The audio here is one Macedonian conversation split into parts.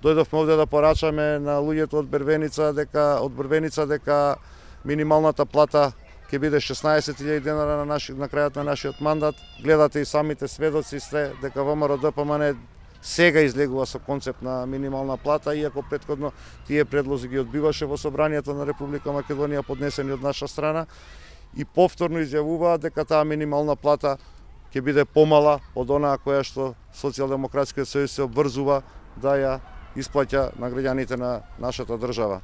дојдовме овде да порачаме на луѓето од Брвеница дека минималната плата ќе биде 16.000 денара на крајот на нашиот мандат. Гледате и самите сведоци сте дека ВМРО-ДПМН сега излегува со концепт на минимална плата, иако претходно тие предлози ги одбиваше во Собранието на Република Македонија, поднесени од наша страна, и повторно изјавуваа дека таа минимална плата ќе биде помала од онаа која што Социјалдемократскиот сојуз се обврзува да ја исплаќа на граѓаните на нашата држава.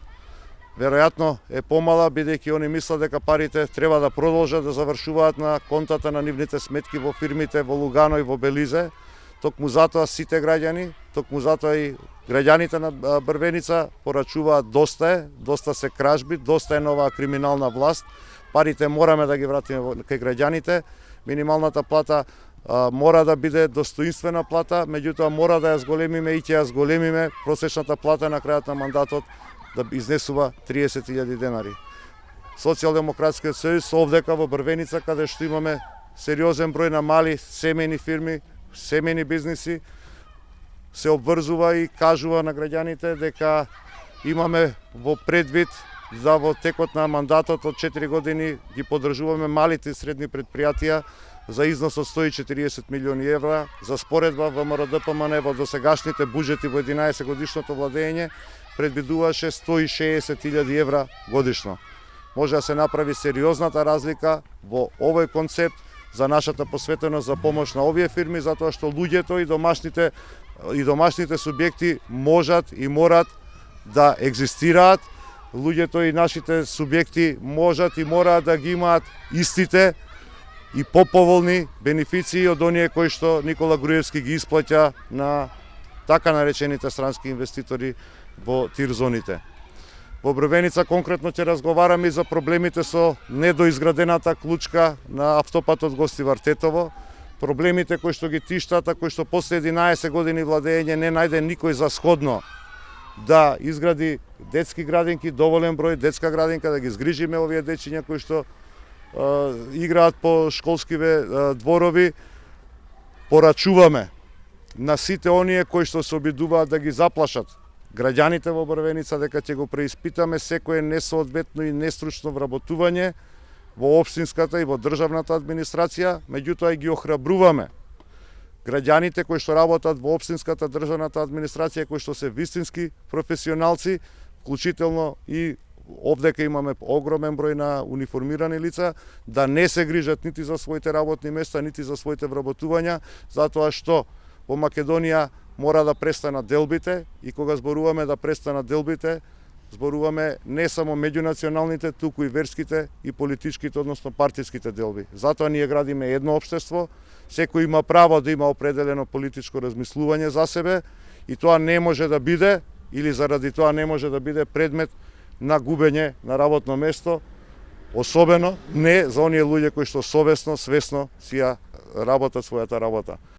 Веројатно е помала, бидејќи они мислат дека парите треба да продолжат да завршуваат на контата на нивните сметки во фирмите во Лугано и во Белизе. Токму затоа сите граѓани, токму затоа и граѓаните на Брвеница порачуваат доста се кражби, доста е нова криминална власт. Парите мораме да ги вратиме кај граѓаните. Минималната плата мора да биде достоинствена плата, меѓутоа мора да ја зголемиме и ќе ја зголемиме просечната плата на крајот на мандатот да изнесува 30.000 денари. Социјалдемократскиот сојуз овдека во Брвеница, каде што имаме сериозен број на мали семејни фирми, семејни бизниси, се обврзува и кажува на граѓаните дека имаме во предвид за во текот на мандатот од 4 години ги поддржуваме малите и средни предпријатија за износ од 140 милиони евра. За споредба, ВМРО-ДПМН во досегашните буџети во 11 годишното владење предвидуваше 160.000 евра годишно. Може да се направи сериозната разлика во овој концепт за нашата посветеност за помош на овие фирми, затоа што луѓето и домашните субјекти можат и морат да екзистираат. Луѓето и нашите субјекти можат и мораат да ги имаат истите и поповолни бенефиции од оние кои што Никола Груевски ги исплаќа на така наречените странски инвеститори во тир зоните. Во Брвеница конкретно ќе разговараме и за проблемите со недоизградената клучка на автопатот Гостивар-Тетово, проблемите кои што ги тиштат, а кои што после 11 години владење не најде никој за сходно да изгради детски градинки, доволен број детска градинка, да ги згрижиме овие дечиња кои што играат по школскиве дворови. Порачуваме на сите оние кои што се обидуваат да ги заплашат граѓаните во Брвеница дека ќе го преиспитаме секое несоодветно и нестручно вработување во општинската и во државната администрација, меѓутоа и ги охрабруваме граѓаните кои што работат во општинската државната администрација, кои што се вистински професионалци, вклучително и овдека имаме огромен број на униформирани лица, да не се грижат нити за своите работни места, нити за своите вработувања, затоа што во Македонија мора да престанат делбите, и кога зборуваме да престанат делбите, зборуваме не само меѓунационалните, туку и верските и политичките, односно партиските делби. Затоа ние градиме едно општество, секој има право да има определено политичко размислување за себе, и тоа не може да биде, или заради тоа не може да биде предмет на губење на работно место, особено не за оние луѓе кои што совесно, свесно си ја работат својата работа.